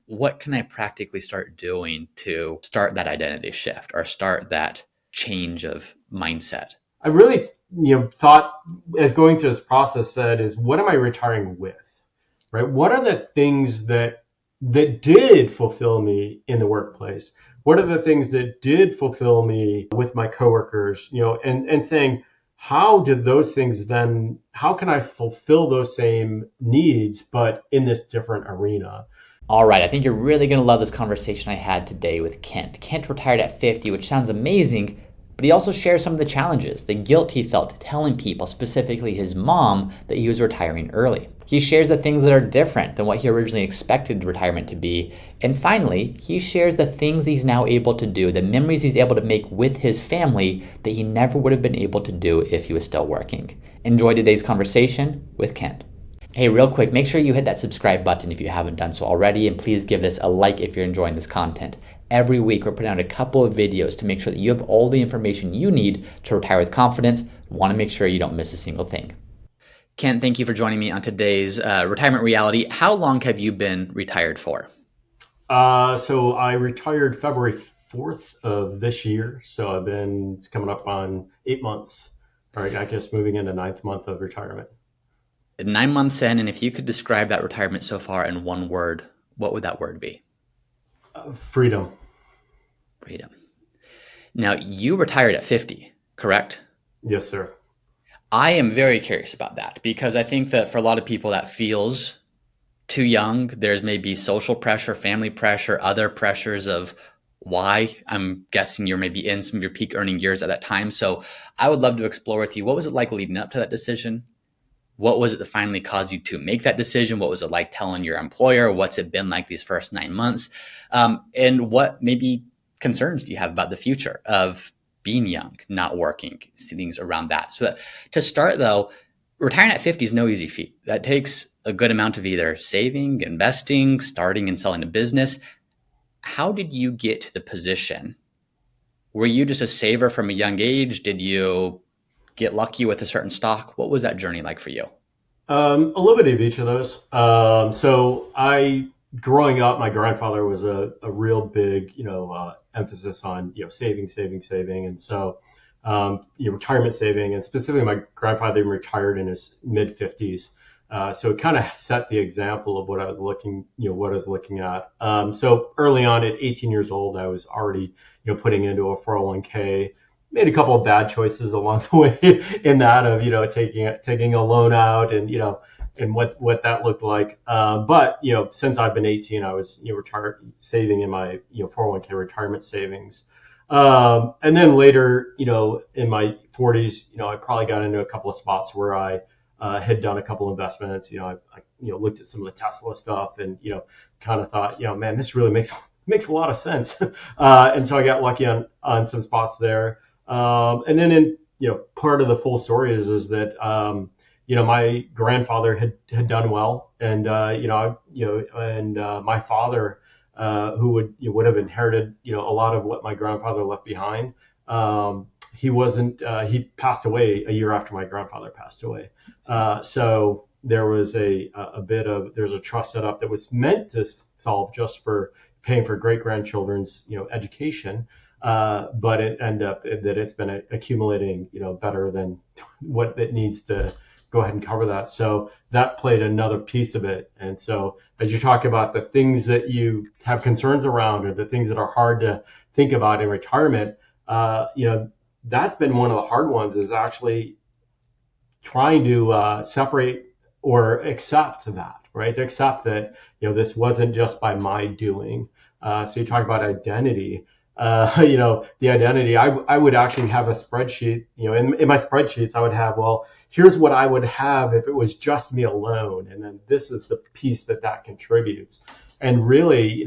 what can I practically start doing to start that identity shift or start that change of mindset? I really, thought as going through this process said is what am I retiring with, right? What are the things that did fulfill me in the workplace? What are the things that did fulfill me with my coworkers, and saying, how did those things then, how can I fulfill those same needs, but in this different arena? All right, I think you're really going to love this conversation I had today with Kent. Kent retired at 50, which sounds amazing, but he also shares some of the challenges, the guilt he felt telling people, specifically his mom, that he was retiring early. He shares the things that are different than what he originally expected retirement to be. And finally, he shares the things he's now able to do, the memories he's able to make with his family that he never would have been able to do if he was still working. Enjoy today's conversation with Kent. Hey, real quick, make sure you hit that subscribe button if you haven't done so already, and please give this a like if you're enjoying this content. Every week, we're putting out a couple of videos to make sure that you have all the information you need to retire with confidence. We want to make sure you don't miss a single thing. Ken, thank you for joining me on today's Retirement Reality. How long have you been retired for? So I retired February 4th of this year. So I've been it's coming up on 8 months. All right, I guess moving into ninth month of retirement. 9 months in, and if you could describe that retirement so far in one word, what would that word be? Freedom. Freedom. Now, you retired at 50, correct? Yes, sir. I am very curious about that because I think that for a lot of people that feels too young. There's maybe social pressure, family pressure, other pressures of why. I'm guessing you're maybe in some of your peak earning years at that time. So I would love to explore with you, what was it like leading up to that decision? What was it that finally caused you to make that decision? What was it like telling your employer? What's it been like these first 9 months? And what maybe concerns do you have about the future of being young, not working, things around that? So to start though, retiring at 50 is no easy feat. That takes a good amount of either saving, investing, starting and selling a business. How did you get to the position? Were you just a saver from a young age? Did you get lucky with a certain stock? What was that journey like for you? A little bit of each of those. Growing up, my grandfather was a real big, emphasis on, saving, saving, saving. And so, retirement saving, and specifically my grandfather even retired in his mid 50s. So it kind of set the example of what I was looking at. So early on at 18 years old, I was already, putting into a 401k. Made a couple of bad choices along the way in that of, taking a loan out and, and what that looked like. But, since I've been 18, I was, retired, saving in my, 401k retirement savings. And then later, in my 40s, I probably got into a couple of spots where I had done a couple investments. I looked at some of the Tesla stuff and, kind of thought, man, this really makes a lot of sense. And so I got lucky on some spots there. And then part of the full story is that, my grandfather had done well, and, my father, who would have inherited, a lot of what my grandfather left behind. He wasn't, he passed away a year after my grandfather passed away. So there was there's a trust set up that was meant to solve just for paying for great grandchildren's, education. But it ended up that it's been accumulating, better than what it needs to go ahead and cover that. So that played another piece of it. And so as you talk about the things that you have concerns around or the things that are hard to think about in retirement, that's been one of the hard ones, is actually trying to separate or accept that, right? To accept that, this wasn't just by my doing. So you talk about identity. The identity, I would actually have a spreadsheet, in my spreadsheets, I would have, well, here's what I would have if it was just me alone. And then this is the piece that contributes. And really,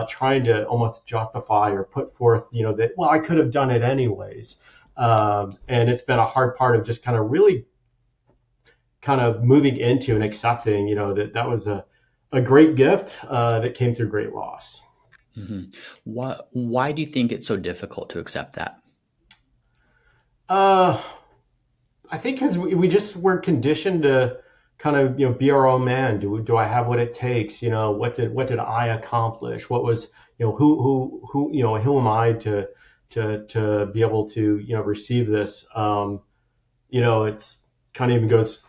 trying to almost justify or put forth, that, well, I could have done it anyways. And it's been a hard part of just kind of really kind of moving into and accepting, that was a great gift that came through great loss. Mm-hmm. Why do you think it's so difficult to accept that? I think because we just were conditioned to kind of, be our own man. Do I have what it takes? What did I accomplish? What was, who am I to be able to, receive this? It's kind of even goes,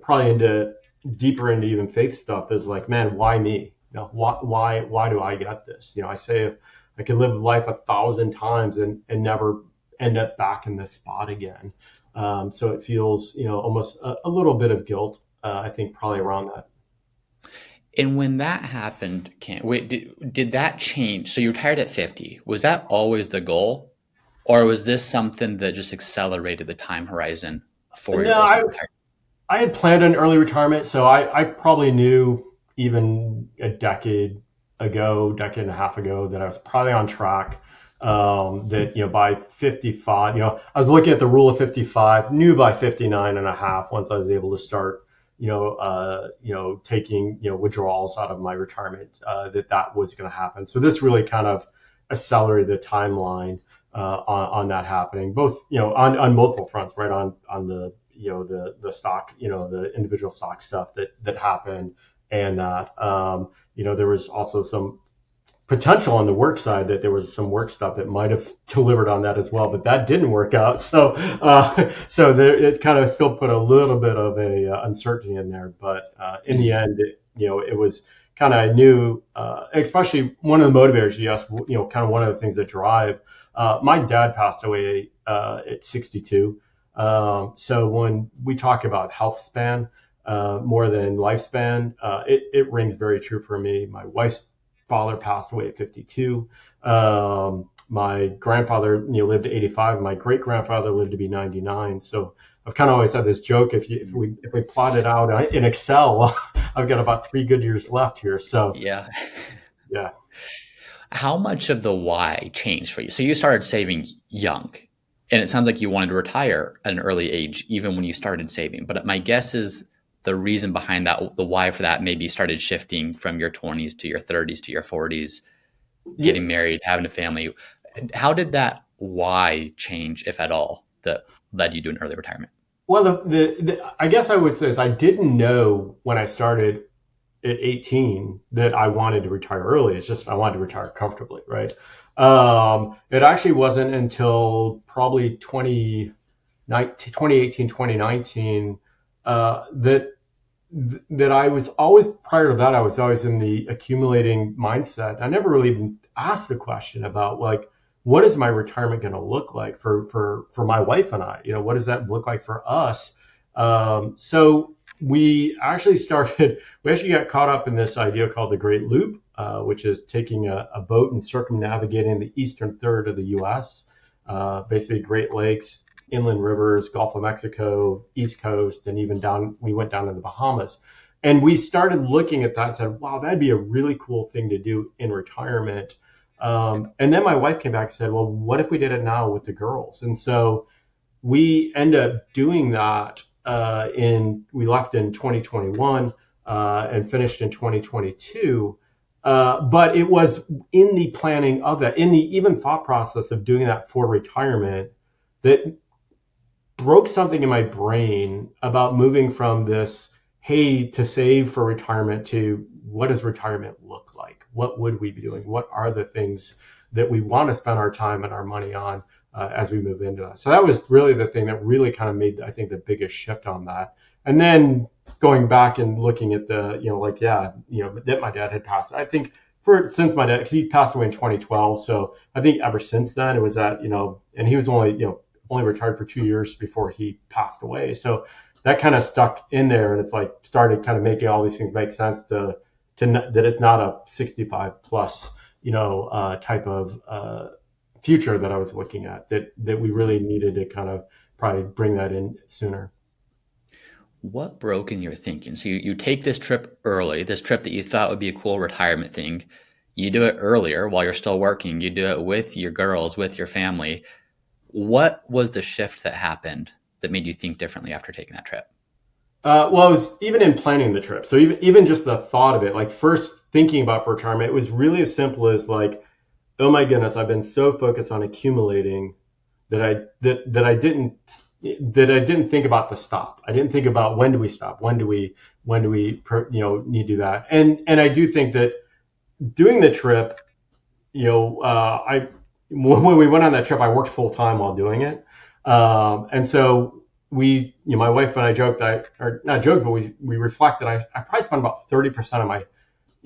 probably into deeper into even faith stuff is like, man, why me? Why do I get this? I say if I could live life 1,000 times and never end up back in this spot again. So it feels, almost a little bit of guilt, I think probably around that. And when that happened, wait, did that change? So you retired at 50. Was that always the goal? Or was this something that just accelerated the time horizon for your No, I, ultimate retirement? I had planned an early retirement, so I probably knew even a decade and a half ago, that I was probably on track. That, by 55, I was looking at the rule of 55, knew by 59 and a half, once I was able to start, taking, withdrawals out of my retirement, that was going to happen. So this really kind of accelerated the timeline on that happening, both, on multiple fronts, right? On the, the stock, the individual stock stuff that happened, and that, there was also some potential on the work side, that there was some work stuff that might have delivered on that as well, but that didn't work out. So there, it kind of still put a little bit of a uncertainty in there, but in the Mhm. end, it was kind of, I knew, especially one of the motivators you asked, kind of one of the things that drive. My dad passed away at 62. So when we talk about health span, more than lifespan, it rings very true for me. My wife's father passed away at 52. My grandfather, lived to 85. My great grandfather lived to be 99. So I've kind of always had this joke: if we plot it out in Excel, I've got about 3 good years left here. So Yeah. yeah. How much of the why changed for you? So you started saving young, and it sounds like you wanted to retire at an early age, even when you started saving. But my guess is the reason behind that, the why for that, maybe started shifting from your 20s to your 30s to your 40s, Yeah. getting married, having a family. How did that why change, if at all, that led you to an early retirement? Well, I guess I would say is, I didn't know when I started at 18 that I wanted to retire early. It's just I wanted to retire comfortably, right? It actually wasn't until probably 2018, 2019, that I was always, prior to that, I was always in the accumulating mindset. I never really even asked the question about, like, what is my retirement going to look like for my wife and I? What does that look like for us? So we actually got caught up in this idea called the Great Loop, which is taking a boat and circumnavigating the eastern third of the U.S., basically Great Lakes, inland rivers, Gulf of Mexico, East Coast, and even we went down to the Bahamas. And we started looking at that and said, wow, that'd be a really cool thing to do in retirement. And then my wife came back and said, well, what if we did it now with the girls? And so we ended up doing that. We left in 2021 and finished in 2022. But it was in the planning of that, in the even thought process of doing that for retirement, that broke something in my brain about moving from this, hey, to save for retirement, to what does retirement look like? What would we be doing? What are the things that we want to spend our time and our money on as we move into that? So that was really the thing that really kind of made, I think, the biggest shift on that. And then going back and looking at the, that my dad had passed, I think, since my dad, he passed away in 2012. So I think ever since then it was that, and he was only retired for 2 years before he passed away. So that kind of stuck in there, and it's like started kind of making all these things make sense, that it's not a 65 plus, type of future that I was looking at, that we really needed to kind of probably bring that in sooner. What broke in your thinking? So you take this trip early, this trip that you thought would be a cool retirement thing. You do it earlier while you're still working. You do it with your girls, with your family. What was the shift that happened that made you think differently after taking that trip? Well, it was even in planning the trip. So even just the thought of it, like first thinking about for retirement, it was really as simple as like, oh my goodness, I've been so focused on accumulating that I didn't that I didn't think about the stop. I didn't think about when do we stop, when do we need to do that. And I do think that doing the trip, I when we went on that trip, I worked full time while doing it, and so my wife and I joked, or not joked, but we reflected. I probably spent about 30% of my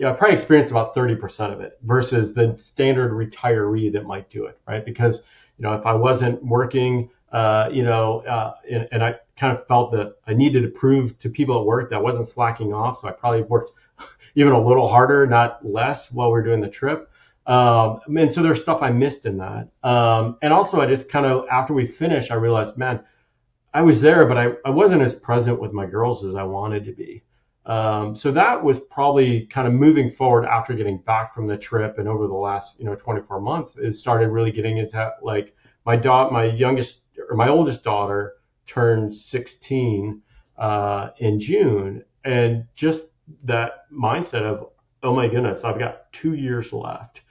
I probably experienced about 30% of it versus the standard retiree that might do it, right? Because, if I wasn't working, and I kind of felt that I needed to prove to people at work that I wasn't slacking off. So I probably worked even a little harder, not less, while we are doing the trip. And so there's stuff I missed in that. And also I just kind of, after we finished, I realized, man, I was there, but I wasn't as present with my girls as I wanted to be. So that was probably kind of moving forward after getting back from the trip, and over the last 24 months, it started really getting into, like, my oldest daughter turned 16 in June, and just that mindset of, oh my goodness, I've got 2 years left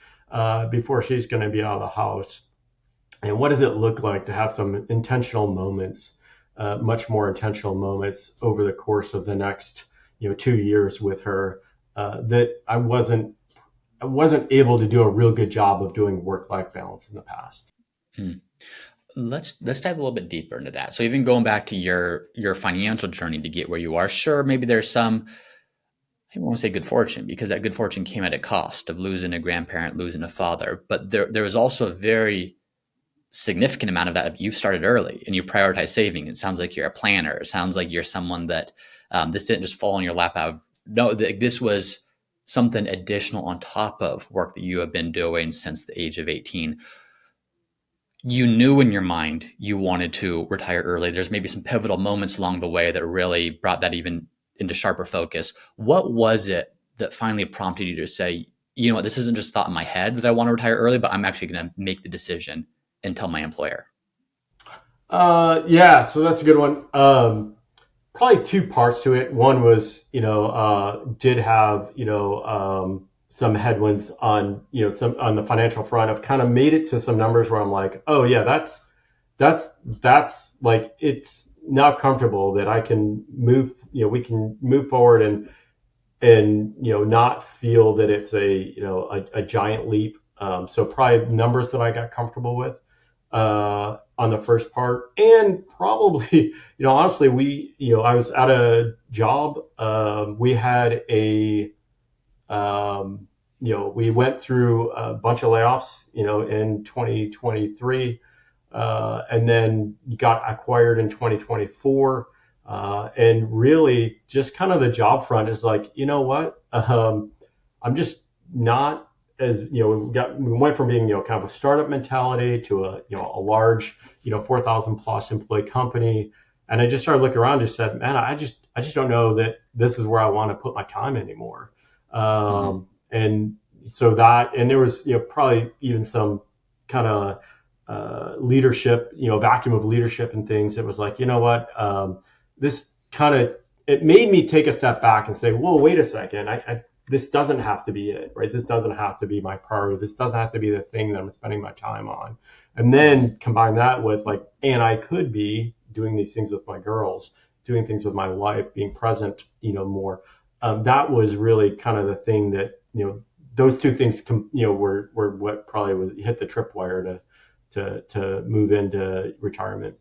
before she's going to be out of the house. And what does it look like to have some intentional moments, much more intentional moments over the course of the next 2 years with her, that I wasn't able to do a real good job of doing work-life balance in the past. Hmm. Let's dive a little bit deeper into that. So even going back to your financial journey to get where you are, sure, maybe there's some, I don't want to say good fortune, because that good fortune came at a cost of losing a grandparent, losing a father. But there was also a very significant amount of that. You started early and you prioritize saving. It sounds like you're a planner. It sounds like you're someone that this didn't just fall in your lap out. No, this was something additional on top of work that you have been doing since the age of 18. You knew in your mind you wanted to retire early. There's maybe some pivotal moments along the way that really brought that even into sharper focus. What was it that finally prompted you to say, you know what, this isn't just a thought in my head that I want to retire early, but I'm actually going to make the decision and tell my employer? Yeah, so that's a good one. Probably two parts to it. One was, did have, some headwinds on, some on the financial front. I've kind of made it to some numbers where I'm like, oh yeah, that's like, it's now comfortable that I can move, we can move forward and not feel that it's a giant leap. So probably numbers that I got comfortable with on the first part. And probably, honestly, I was at a job. We had we went through a bunch of layoffs, in 2023, and then got acquired in 2024. And really just kind of the job front is like, you know what? I'm just not as, we went from being, kind of a startup mentality to a large, 4,000 plus employee company. And I just started looking around, just said, man, I just don't know that this is where I want to put my time anymore. Mm-hmm. And so that, and there was, probably even some kind of leadership, vacuum of leadership and things. It was like, you know what, this kind of, it made me take a step back and say, whoa, wait a second. This doesn't have to be it, right? This doesn't have to be my priority. This doesn't have to be the thing that I'm spending my time on. And then combine that with, like, and I could be doing these things with my girls, doing things with my wife, being present, more. That was really kind of the thing that, those two things, were what probably was hit the tripwire to move into retirement.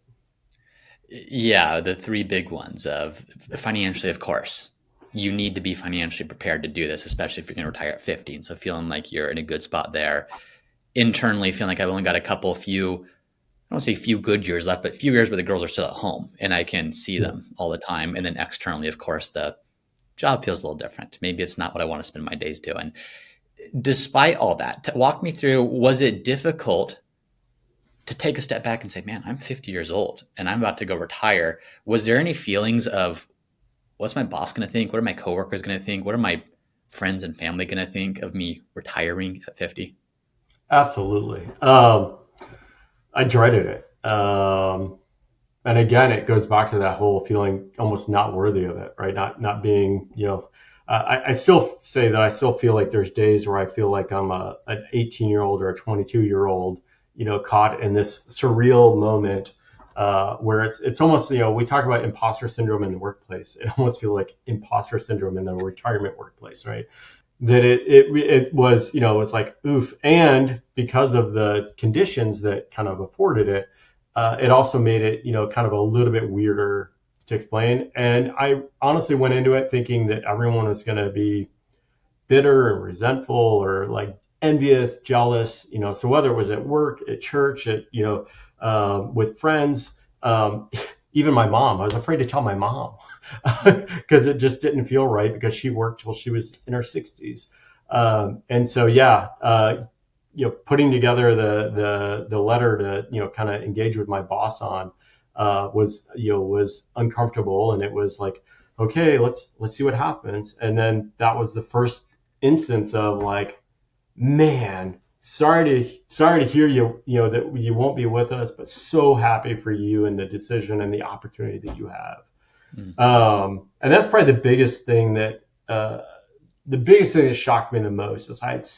Yeah, the three big ones of financially, of course. You need to be financially prepared to do this, especially if you're going to retire at 50. And so feeling like you're in a good spot there. Internally, feeling like I've only got I don't say few good years left, but few years where the girls are still at home and I can see Yeah. them all the time. And then externally, of course, the job feels a little different. Maybe it's not what I want to spend my days doing. Despite all that, walk me through, was it difficult to take a step back and say, man, I'm 50 years old and I'm about to go retire? Was there any feelings of, what's my boss going to think? What are my coworkers going to think? What are my friends and family going to think of me retiring at 50? Absolutely. I dreaded it. And again, it goes back to that whole feeling almost not worthy of it, right? Not being, I still say that I still feel like there's days where I feel like I'm an 18-year-old or a 22-year-old, caught in this surreal moment where it's almost, we talk about imposter syndrome in the workplace. It almost feels like imposter syndrome in the retirement workplace, right? That it was, it's like oof. And because of the conditions that kind of afforded it, it also made it, kind of a little bit weirder to explain. And I honestly went into it thinking that everyone was going to be bitter and resentful or like envious, jealous, so whether it was at work, at church, with friends, even my mom, I was afraid to tell my mom because it just didn't feel right because she worked till she was in her 60s. And so, yeah, putting together the letter to, kind of engage with my boss on, was uncomfortable. And it was like, okay, let's see what happens. And then that was the first instance of like, man, sorry to hear that you won't be with us, but so happy for you and the decision and the opportunity that you have. Mm. And that's probably the biggest thing that shocked me the most is I had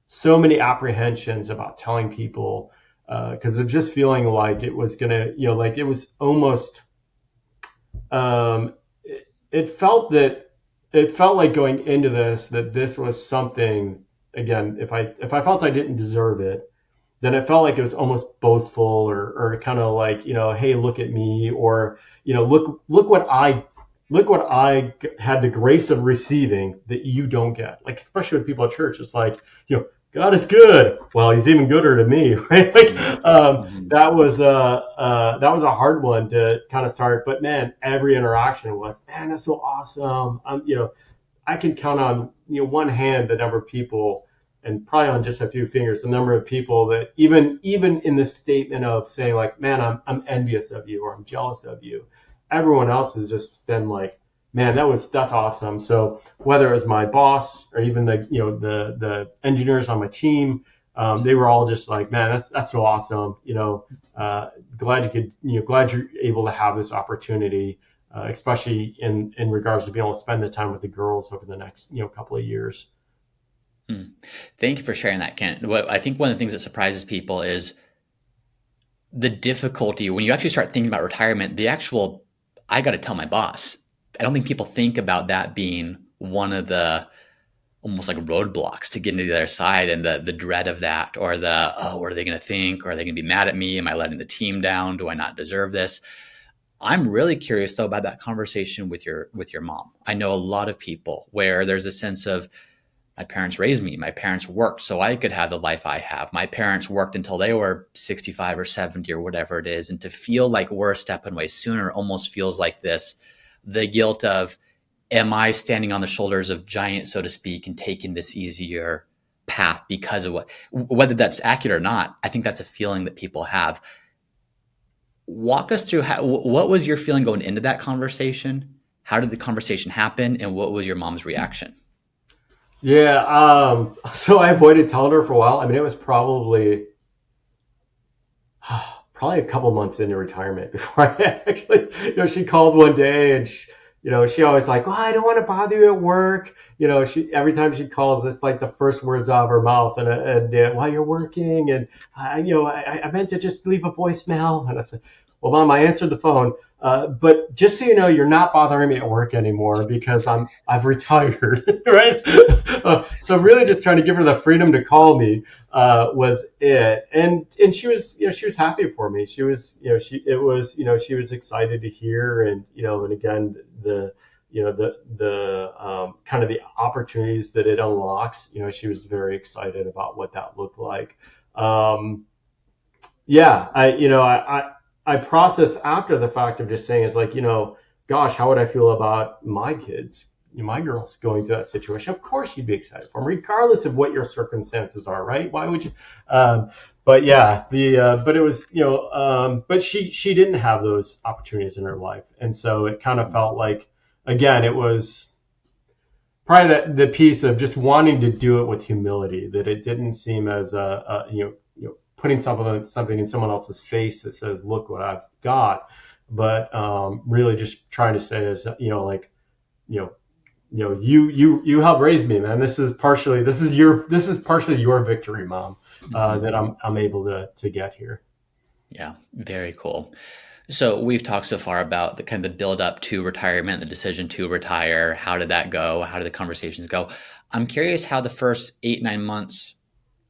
so many apprehensions about telling people, because of just feeling like it was gonna, like it was almost, it felt like going into this, that this was something, again, if I felt I didn't deserve it, then it felt like it was almost boastful or kind of like, hey, look at me, or, look what I had the grace of receiving that you don't get. Like, especially with people at church, it's like, God is good. Well, he's even gooder to me, right? Like, Mm-hmm. that was a hard one to kind of start. But man, every interaction was, man, that's so awesome. I can count on, one hand the number of people, and probably on just a few fingers the number of people that even in the statement of saying like, man, I'm envious of you or I'm jealous of you, everyone else has just been like, man, that's awesome. So whether it was my boss or even the engineers on my team, they were all just like, man, that's so awesome. Glad you're able to have this opportunity, especially in regards to being able to spend the time with the girls over the next couple of years. Mm. Thank you for sharing that, Kent. What I think one of the things that surprises people is the difficulty when you actually start thinking about retirement, the actual, I got to tell my boss. I don't think people think about that being one of the almost like roadblocks to getting to the other side, and the dread of that, or the, oh, what are they going to think? Are they going to be mad at me? Am I letting the team down? Do I not deserve this? I'm really curious though about that conversation with your mom. I know a lot of people where there's a sense of, my parents raised me. My parents worked so I could have the life I have. My parents worked until they were 65 or 70 or whatever it is. And to feel like we're stepping away sooner almost feels like this, the guilt of, am I standing on the shoulders of giants, so to speak, and taking this easier path because of whether that's accurate or not, I think that's a feeling that people have. Walk us through what was your feeling going into that conversation? How did the conversation happen? And what was your mom's reaction? Yeah. So I avoided telling her for a while. I mean, it was probably a couple months into retirement before I actually, she called one day and she always like, well, I don't want to bother you at work. Every time she calls, it's like the first words out of her mouth, and while you're working, and I meant to just leave a voicemail. And I said, well, Mom, I answered the phone, but just so you know, you're not bothering me at work anymore because I've retired, right? So really, just trying to give her the freedom to call me was it, and she was happy for me. She was, she was excited to hear, and again, the kind of the opportunities that it unlocks. She was very excited about what that looked like. Yeah, I process after the fact of just saying, it's like, gosh, how would I feel about my kids, my girls going through that situation? Of course you'd be excited for them, regardless of what your circumstances are, right? Why would you? But yeah, but it was, but she didn't have those opportunities in her life. And so it kind of felt like, again, it was probably the piece of just wanting to do it with humility, that it didn't seem as putting something in someone else's face that says, look what I've got, but really just trying to say is, like, you helped raise me, man. This is partially your victory, Mom, Mm-hmm. that I'm able to get here. Yeah, very cool. So we've talked so far about the kind of the build up to retirement, the decision to retire. How did that go? How did the conversations go? I'm curious how the first 8, 9 months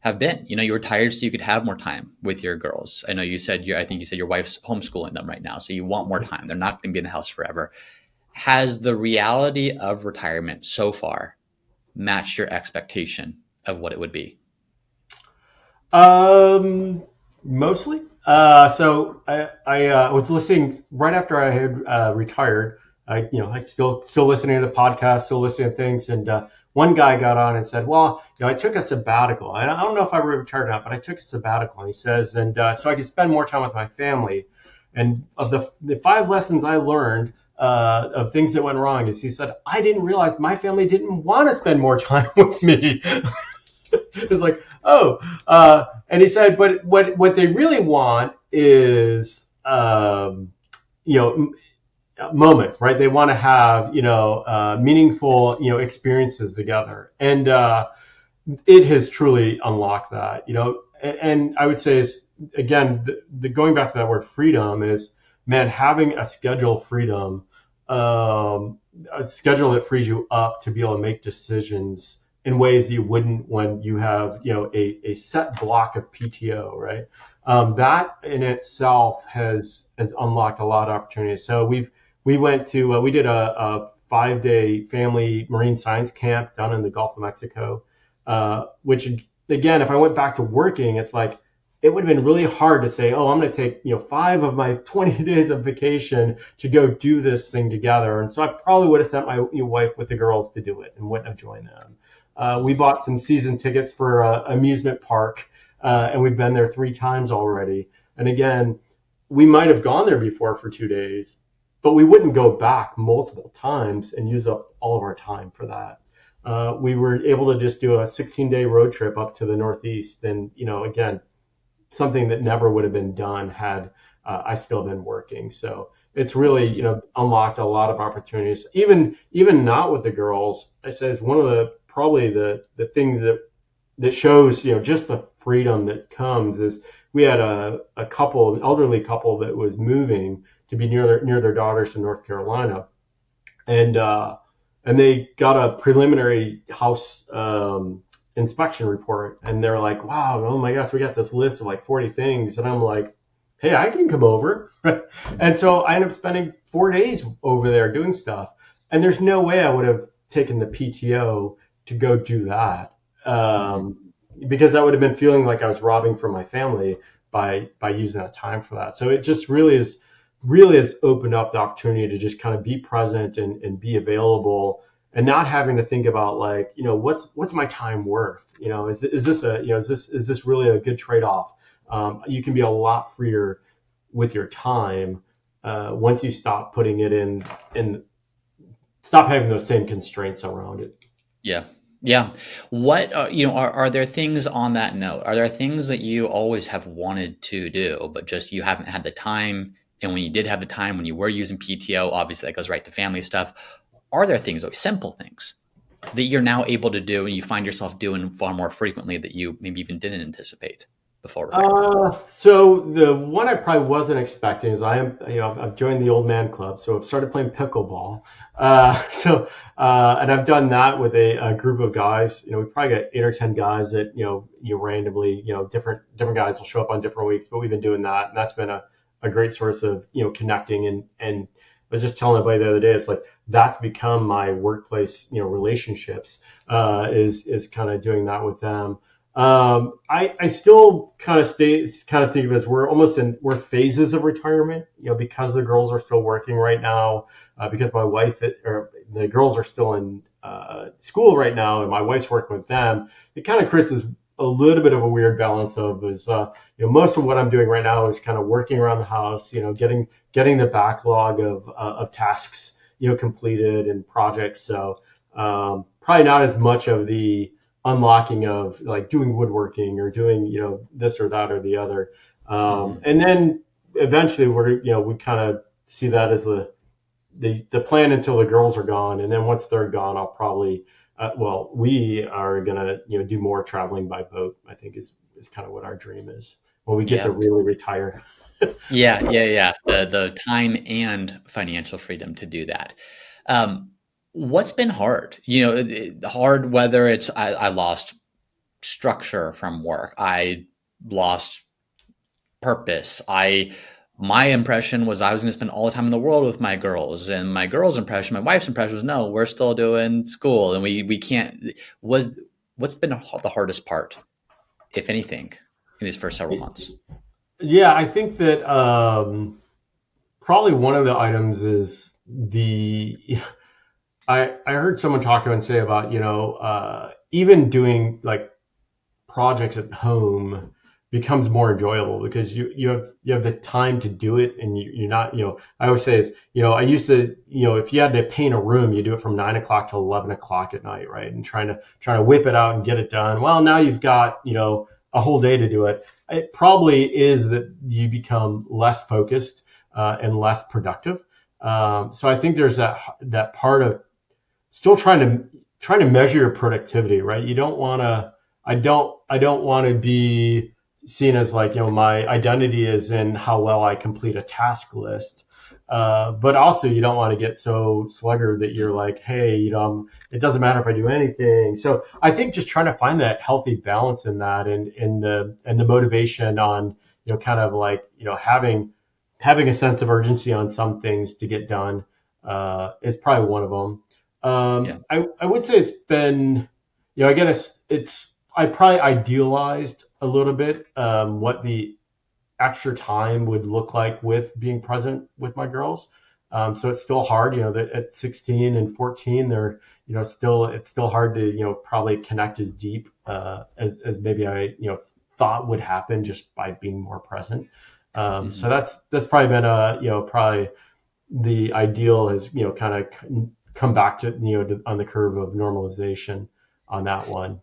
have been. You retired so you could have more time with your girls. I know you said I think you said your wife's homeschooling them right now, so you want more time. They're not going to be in the house forever. Has the reality of retirement so far matched your expectation of what it would be? Um, Mostly. So I was listening right after I had retired. I still listening to the podcast, still listening to things, and one guy got on and said, "Well, I took a sabbatical. I don't know if I retired or not, but I took a sabbatical." And he says, and so I could spend more time with my family. And of the 5 lessons I learned of things that went wrong, is he said, I didn't realize my family didn't want to spend more time with me. It's like, oh, and he said, but what they really want is, you know, moments, right? They want to have, meaningful, experiences together, and it has truly unlocked that, and I would say is again, the going back to that word freedom is, man, having a schedule freedom, a schedule that frees you up to be able to make decisions in ways that you wouldn't when you have, a set block of PTO, right? That in itself has unlocked a lot of opportunities. So we did a 5 day family marine science camp down in the Gulf of Mexico, which again, if I went back to working, it's like it would have been really hard to say, oh, I'm going to take 5 of my 20 days of vacation to go do this thing together. And so I probably would have sent my wife with the girls to do it and wouldn't have joined them. We bought some season tickets for amusement park, and we've been there 3 times already. And again, we might have gone there before for 2 days, but we wouldn't go back multiple times and use up all of our time for that. We were able to just do a 16-day road trip up to the Northeast, and again, something that never would have been done had I still been working. So it's really unlocked a lot of opportunities. Even not with the girls, I said it's one of the probably the things that shows just the freedom that comes is we had a couple, an elderly couple that was moving to be near their daughters in North Carolina, and they got a preliminary house inspection report, and they're like, wow, oh my gosh, we got this list of like 40 things, and I'm like, hey, I can come over. And so I ended up spending 4 days over there doing stuff, and there's no way I would have taken the PTO to go do that, Mm-hmm. because I would have been feeling like I was robbing from my family by using that time for that. So it just really has opened up the opportunity to just kind of be present and be available, and not having to think about like, what's my time worth? Is this really a good trade-off? You can be a lot freer with your time once you stop putting it in stop having those same constraints around it. Yeah. Yeah. What are there things on that note? Are there things that you always have wanted to do, but just you haven't had the time? And when you did have the time, when you were using PTO, obviously that goes right to family stuff. Are there things, like simple things, that you're now able to do and you find yourself doing far more frequently that you maybe even didn't anticipate before retirement? So the one I probably wasn't expecting is I've joined the old man club, so I've started playing pickleball. And I've done that with a group of guys. We probably got 8 or 10 guys that you randomly, different guys will show up on different weeks, but we've been doing that, and that's been a great source of connecting, and I was just telling everybody the other day, it's like that's become my workplace relationships, is kind of doing that with them. I still kind of think of it as we're phases of retirement, because the girls are still working right now, because my wife or the girls are still in school right now, and my wife's working with them. It kind of creates this a little bit of a weird balance of is most of what I'm doing right now is kind of working around the house, getting the backlog of tasks completed and projects. So probably not as much of the unlocking of like doing woodworking or doing this or that or the other, Hmm. and then eventually we kind of see that as the plan until the girls are gone, and then once they're gone, I'll probably we are gonna do more traveling by boat. I think is kind of what our dream is. when we get to Yeah. really retire. Yeah, yeah, yeah. The time and financial freedom to do that. Um, what's been hard? Hard whether it's I lost structure from work. I lost purpose. I My impression was I was going to spend all the time in the world with my girls, and my girls' impression, my wife's impression was no, we're still doing school, and we can't. Was what's been the hardest part, if anything, in these first several months? Yeah, I think that probably one of the items is the I heard someone talk and say about even doing like projects at home becomes more enjoyable because you have the time to do it, and you're not, I always say is, I used to, if you had to paint a room, you do it from 9 o'clock to 11 o'clock at night, right? And trying to whip it out and get it done. Well, now you've got, a whole day to do it. It probably is that you become less focused and less productive. So I think there's that part of still trying to measure your productivity, right? You don't want to. I don't want to be seen as like, my identity is in how well I complete a task list. But also you don't want to get so sluggard that you're like, hey, it doesn't matter if I do anything. So I think just trying to find that healthy balance in that, and the motivation on, kind of like, having a sense of urgency on some things to get done is probably one of them. Yeah. I would say it's been, again, it's I probably idealized a little bit what the extra time would look like with being present with my girls. So it's still hard, that at 16 and 14, they're, it's still hard to, probably connect as deep as maybe I, thought would happen just by being more present. So Hmm. that's probably been probably the ideal has, kind of come back to, on the curve of normalization on that one.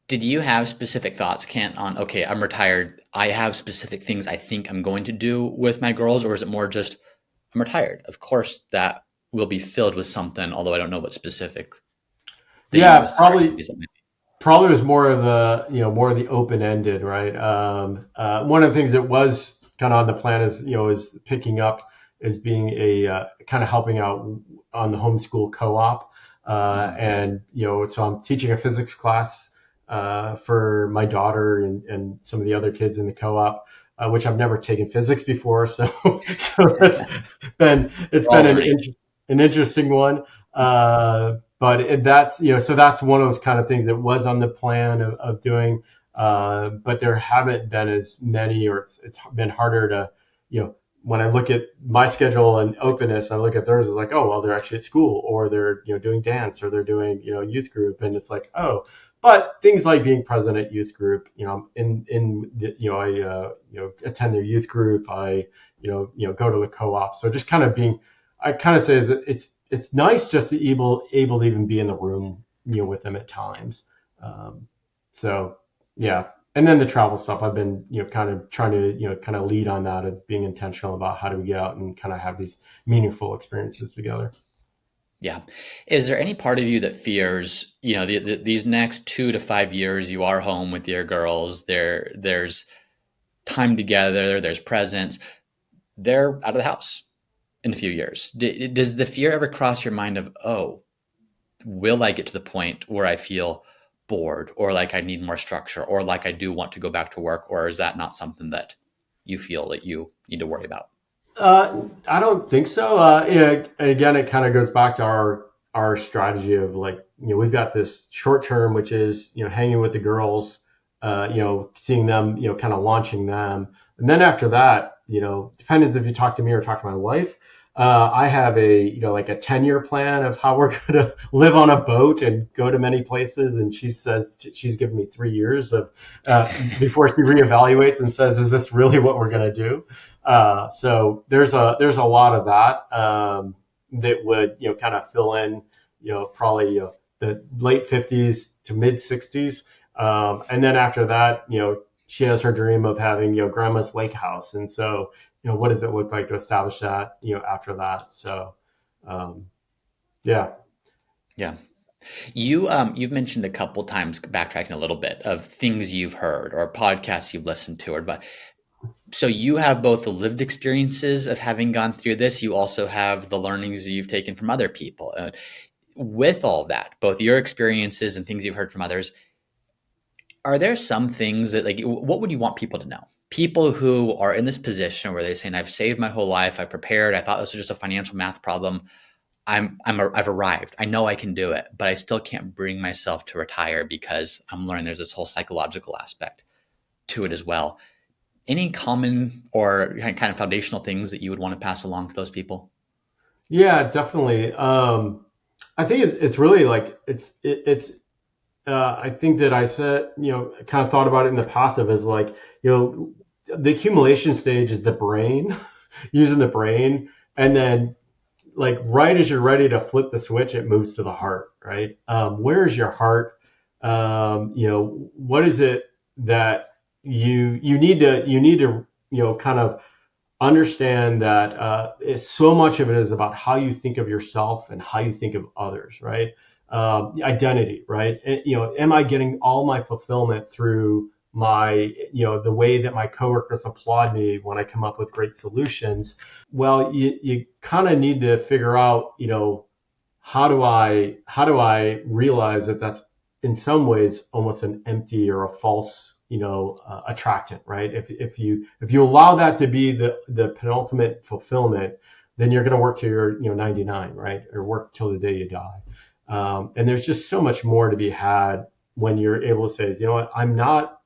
Did you have specific thoughts, Kent, on, okay, I'm retired. I have specific things I think I'm going to do with my girls, or is it more just, I'm retired? Of course, that will be filled with something, although I don't know what specific Yeah, things or probably activities that might probably was more of the, more of the open ended, right? One of the things that was kind of on the plan is, is picking up as being a kind of helping out on the homeschool co-op, be. Hmm. and so I'm teaching a physics class for my daughter and some of the other kids in the co-op. Which I've never taken physics before, so so it's We're all been learning. an interesting one. But that's, so that's one of those kind of things that was on the plan of doing. But there haven't been as many, or it's been harder to, when I look at my schedule and openness, I look at theirs, it's like, oh, well, they're actually at school, or they're, doing dance, or they're doing, youth group. And it's like, oh, but things like being present at youth group, I, attend their youth group. I, go to the co-op. So just kind of being, I kind of say is that it's nice just to able to even be in the room, with them at times. Um, so yeah, and then the travel stuff, I've been, kind of trying to, kind of lead on that of being intentional about how do we get out and kind of have these meaningful experiences together. Yeah. Is there any part of you that fears, these next 2 to 5 years you are home with your girls, there's time together, there's presence, they're out of the house in a few years. Does the fear ever cross your mind of, oh, will I get to the point where I feel bored, or like I need more structure, or like I do want to go back to work, or is that not something that you feel that you need to worry about? I don't think so. Yeah, again, it kind of goes back to our strategy of like, we've got this short term, which is, hanging with the girls, seeing them, kind of launching them, and then after that, depends if you talk to me or talk to my wife. I have a, like a 10-year plan of how we're going to live on a boat and go to many places, and she says she's given me 3 years of before she reevaluates and says, "Is this really what we're going to do?" So there's a lot of that that would, kind of fill in, probably, the late 50s to mid 60s, and then after that, she has her dream of having, grandma's lake house, and so, what does it look like to establish that, after that? So um, yeah. Yeah. You've mentioned a couple times, backtracking a little bit, of things you've heard or podcasts you've listened to, or but so you have both the lived experiences of having gone through this. You also have the learnings you've taken from other people. With all that, both your experiences and things you've heard from others, are there some things that, like, what would you want people to know? People who are in this position where they're saying, "I've saved my whole life. I prepared. I thought this was just a financial math problem. I've arrived. I know I can do it, but I still can't bring myself to retire because I'm learning there's this whole psychological aspect to it as well." Any common or kind of foundational things that you would want to pass along to those people? Yeah, definitely. I think it's really like it's I think that I said, kind of thought about it in the passive as like, the accumulation stage is the brain, using the brain, and then like right as you're ready to flip the switch, it moves to the heart, right? Where is your heart? What is it that you need to kind of understand that so much of it is about how you think of yourself and how you think of others, right? Identity, right? Am I getting all my fulfillment through the way that my coworkers applaud me when I come up with great solutions? Well, you kind of need to figure out, how do I realize that that's in some ways almost an empty or a false, attractant, right? If you allow that to be the penultimate fulfillment, then you're going to work to your 99, right, or work till the day you die. And there's just so much more to be had when you're able to say, what, I'm not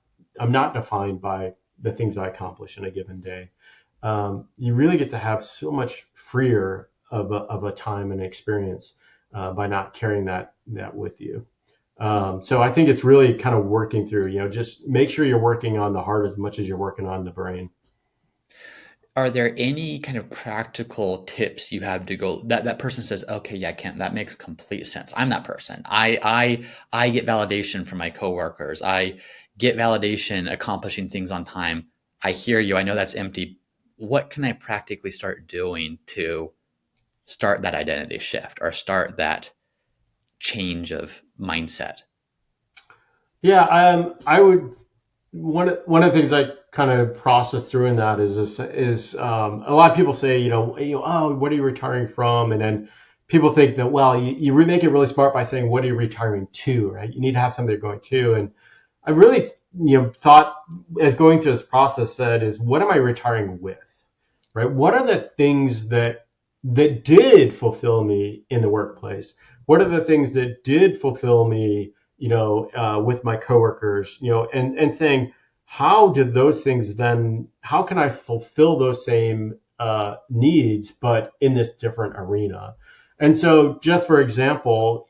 defined by the things I accomplish in a given day. You really get to have so much freer of a time and experience by not carrying that with you. So I think it's really kind of working through, just make sure you're working on the heart as much as you're working on the brain. Are there any kind of practical tips you have to go that person says, "Okay, yeah, Ken, that makes complete sense. I'm that person. I get validation from my coworkers. I get validation accomplishing things on time. I hear you. I know that's empty. What can I practically start doing to start that identity shift or start that change of mindset?" Yeah, I would. One of the things I kind of process through in that is a lot of people say, oh, what are you retiring from? And then people think that, well, you make it really smart by saying, what are you retiring to, right? You need to have something you're going to. And I really, thought as going through this process said is, what am I retiring with, right? What are the things that did fulfill me in the workplace? What are the things that did fulfill me, with my coworkers, and saying, how did those things then, how can I fulfill those same needs, but in this different arena? And so just for example,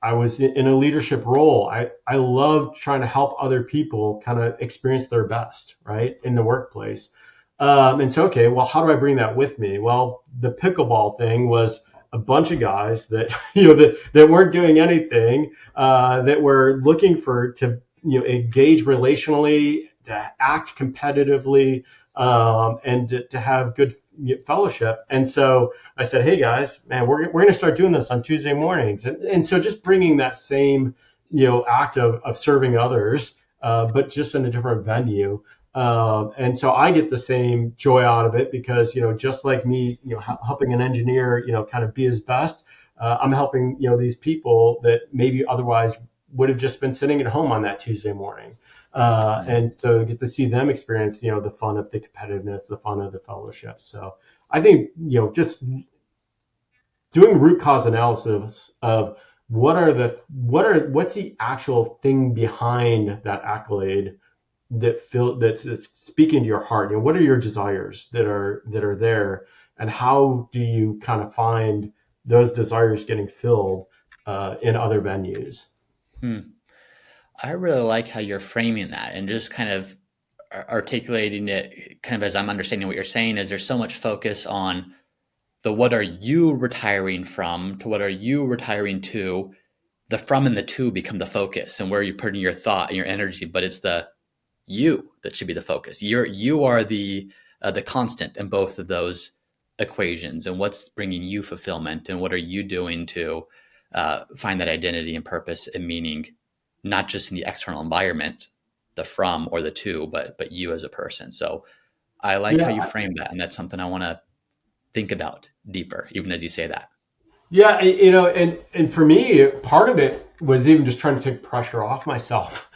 I was in a leadership role. I love trying to help other people kind of experience their best, right, in the workplace. And so, okay, well, how do I bring that with me? Well, the pickleball thing was a bunch of guys that that weren't doing anything, that were looking to engage relationally, to act competitively, and to have good fellowship. And so I said, hey guys, man, we're going to start doing this on Tuesday mornings, and so just bringing that same act of serving others, but just in a different venue. And so I get the same joy out of it because, just like me, helping an engineer, kind of be his best, I'm helping, these people that maybe otherwise would have just been sitting at home on that Tuesday morning. Mhm. And so get to see them experience, the fun of the competitiveness, the fun of the fellowship. So I think, just doing root cause analysis of what's the actual thing behind that accolade that's speaking to your heart. What are your desires that are there, and how do you kind of find those desires getting filled in other venues? Hmm. I really like how you're framing that and just kind of articulating it kind of as I'm understanding what you're saying is there's so much focus on the what are you retiring from to what are you retiring to. The from and the to become the focus and where you're putting your thought and your energy, but it's the you that should be the focus. You are the constant in both of those equations, and what's bringing you fulfillment, and what are you doing to find that identity and purpose and meaning, not just in the external environment, the from or the to, but you as a person. So I like how you Yeah, frame that, and that's something I want to think about deeper, even as you say that. yeah, and for me, part of it was even just trying to take pressure off myself,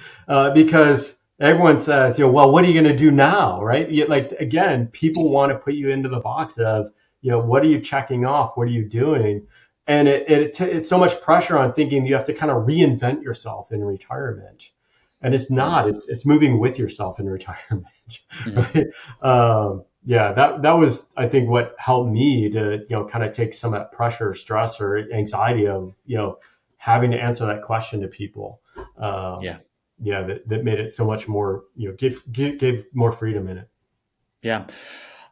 because everyone says, well, what are you going to do now, right? Like again, people want to put you into the box of, what are you checking off? What are you doing? And it's so much pressure on thinking you have to kind of reinvent yourself in retirement, and it's Mm-hmm. not. It's moving with yourself in retirement, Mm-hmm. right? Yeah, that was, I think, what helped me to, kind of take some of that pressure, stress, or anxiety of, having to answer that question to people. Um, Yeah. yeah, that made it so much more, gave more freedom in it. Yeah.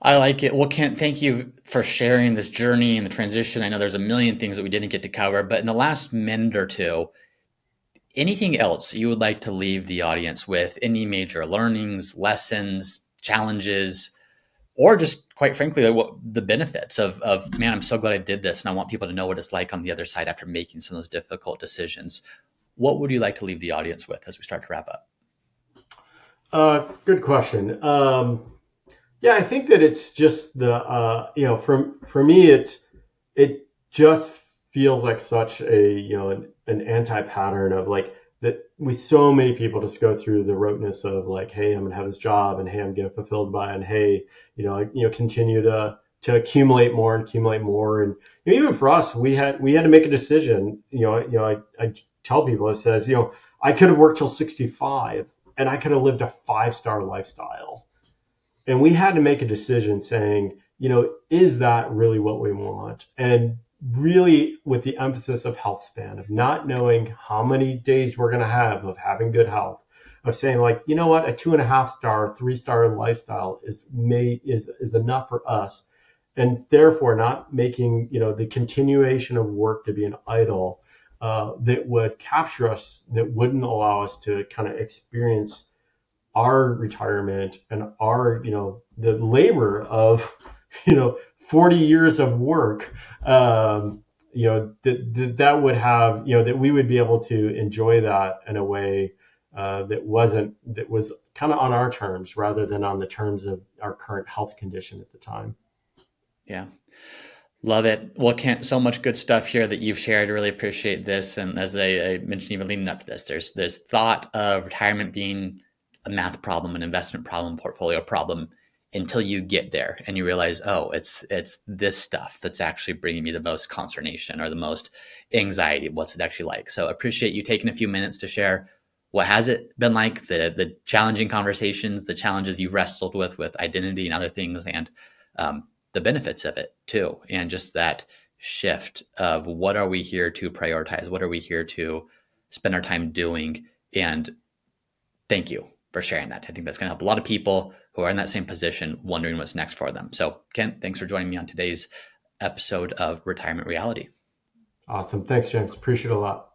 I like it. Well, Kent, thank you for sharing this journey and the transition. I know there's a million things that we didn't get to cover, but in the last minute or two, anything else you would like to leave the audience with? Any major learnings, lessons, challenges, or just quite frankly, like what the benefits of man, I'm so glad I did this, and I want people to know what it's like on the other side after making some of those difficult decisions. What would you like to leave the audience with as we start to wrap up? Good question. Yeah, I think that it's just the, for me, it just feels like such a, an anti-pattern of like that we so many people just go through the roteness of like, hey, I'm gonna have this job, and hey, I'm getting fulfilled by, and hey, continue to accumulate more, and even for us, we had to make a decision. I tell people, it says, I could have worked till 65, and I could have lived a 5-star lifestyle, and we had to make a decision saying, is that really what we want? And really with the emphasis of health span, of not knowing how many days we're going to have of having good health, of saying like, what, a 2.5-star, 3-star lifestyle is enough for us. And therefore not making, the continuation of work to be an idol, that would capture us, that wouldn't allow us to kind of experience our retirement and our, the labor of, 40 years of work, that would have, that we would be able to enjoy that in a way, that was kind of on our terms rather than on the terms of our current health condition at the time. Yeah. Love it. Well, Kent, so much good stuff here that you've shared. Really appreciate this. And as I mentioned, even leading up to this, there's thought of retirement being a math problem, an investment problem, portfolio problem, until you get there and you realize, oh, it's this stuff that's actually bringing me the most consternation or the most anxiety. What's it actually like? So appreciate you taking a few minutes to share what has it been like, the challenging conversations, the challenges you've wrestled with identity and other things, and the benefits of it too, and just that shift of what are we here to prioritize, what are we here to spend our time doing. And thank you for sharing that. I think that's going to help a lot of people who are in that same position wondering what's next for them. So Kent, thanks for joining me on today's episode of Retirement Reality. Awesome. Thanks, James. Appreciate it a lot.